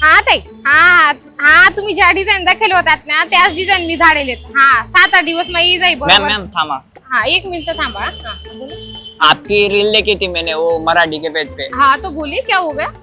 हा ताई, हा हा तुम्ही ज्या डिझाईन दाखवले होतात ना त्याच डिझाईन मी झाडेले। हा 7-8 दिवस में ये जाई मैम बरोबर। मैम थामा, हाँ 1 मिनट थांबा। हाँ बोलो। आपकी रील देखी थी मैंने वो मराठी के पेज पे। हाँ तो बोलिए क्या हो गया।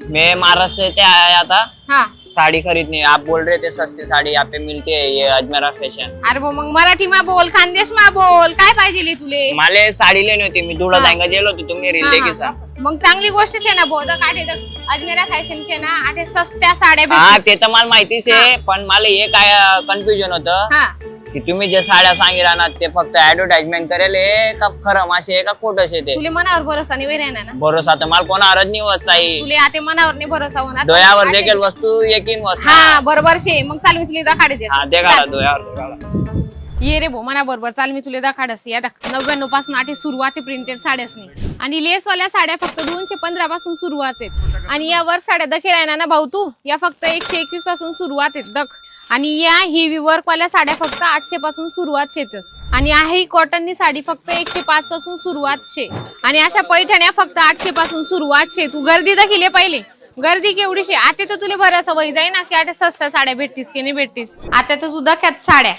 मैं महाराष्ट्र से आया था हाँ साड़ी खरीदने। आप बोल रहे थे सस्ती साड़ी यहाँ पे मिलती है, ये अजमेरा फॅशन। अरे वो मग मराठी मा बोल, खानदेश मा बोल, काय पाहिजे तुले। मला साडी लेनी होती, मी धुळा हा. जाएंगा गेलो होतो, तुम्ही रील हा, देखी हा. सा। मग चांगली गोष्ट आहे ना बोध काढे अजमेरा फॅशन शे ना आठे सस्त्या साड्या हा भेटतील। ते तर मला माहितीच आहे, पण मला हे काय कन्फ्युजन होतं हा की तुम्ही जे साड्या सांगितल्या ना ते फक्त ऍडव्हर्टाइजमेंट करेल आहे का खरं मासे आहे का खोटंच आहे ते? तुले मनावर भरोसा नाही वय राहणार ना। भरोसा तर मला कोणावरच नाही वसाई, तुले आता मनावर नाही भरोसा होणार। डोळ्यावर देखील वस्तू यकीन वस्तू। हा बरोबर शे, मग चाल मी तुला दाखाडे देस। हा दे गाडा डोळ्यावर गाडा। ये रे भो मना बरोबर चाल मी तुला दाखाडस। या 99 पासून आठे सुरुवात आहे प्रिंटेड साड्यासनी आणि लेस वाल्या साड्या फक्त 215 पासून सुरुवात आहेत आणि या वर्क साड्या दखे राहणार ना भाऊ तू, या फक्त 121 पासून सुरुवात आहेत दख आणि या हेवी वर्क वाल्या साड्या फक्त 800 पासून सुरुवात शेतस आणि आहे कॉटननी साडी फक्त 105 पासून सुरुवात शे आणि अशा पैठण्या फक्त 800 पासून सुरुवात शे। तू गर्दी दाखिले पहिले गर्दी केवढी शे। आता तर तुला बरं वय जाई ना की आता सस्त्या साड्या भेटतीस की नाही भेटतीस। आता तर तू दख्यात साड्या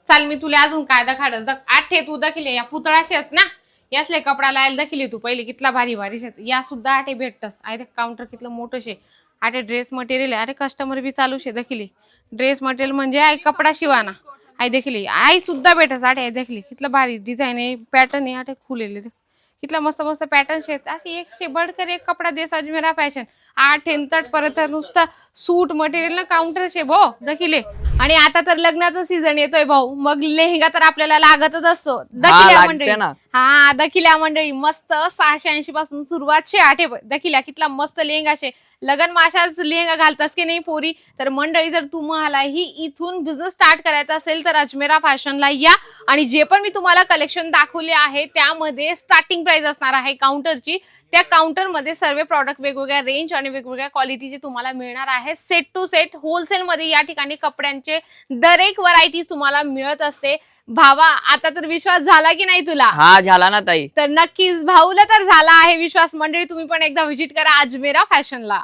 चाल मी तुला अजून काय दाखाडस आठे तू दाखिले या पुतळा शेत ना यासले कपडा लायला दाखिले तू पहिले कितला भारी भारी शेत या सुद्धा आठे भेटतस। आहे काउंटर कितलं मोठं शे। आठे ड्रेस मटेरियल अरे कस्टमर बी चालू शे दाखिले ड्रेस मटेरियल म्हणजे आहे कपडा शिवाना आई देखली आई सुद्धा भेटस। आठे देखली कितलं भारी डिझाईन आहे पॅटर्न आहे आठे खुलेले कितला मस्त मस्त पॅटर्न शेत अशी एक शे बडकर एक कपडा देस अजमेरा फॅशन 8 तट परत नुसतं सूट मटेरियल ना काउंटर शे भो दाखिले आणि आता तर लग्नाचा सीझन येतोय भाऊ मग लेहंगा तर आपल्याला लागतच असतो दखिल्या लागते मंडळी। ना। हा दखिल्या मंडळी मस्त 680 पासून सुरुवात शे आठे दखिल्या कितला मस्त लेहंगा शे। लगन माशाच लेहंगा घालतास की नाही पोरी तर मंडळी जर तुम्हाला ही इथून बिझनेस स्टार्ट करायचा असेल तर अजमेरा फॅशनला या आणि जे पण मी तुम्हाला कलेक्शन दाखवले आहे त्यामध्ये स्टार्टिंग प्राइस असणार आहे काउंटरची। त्या काउंटर मध्ये सर्व प्रॉडक्ट वेगवेगळ्या रेंज आणि वेगवेगळ्या क्वालिटीचे तुम्हाला मिळणार आहे। सेट टू सेट होलसेल मध्ये या ठिकाणी कपड्यांचे दरेक व्हरायटी तुम्हाला मिळत असते। भावा आता तर विश्वास झाला की नाही तुला? हा झाला ना ताई। तर नक्कीच भाऊला तर झाला आहे विश्वास। मंडळी तुम्ही पण एकदा व्हिजिट करा अजमेरा फॅशनला।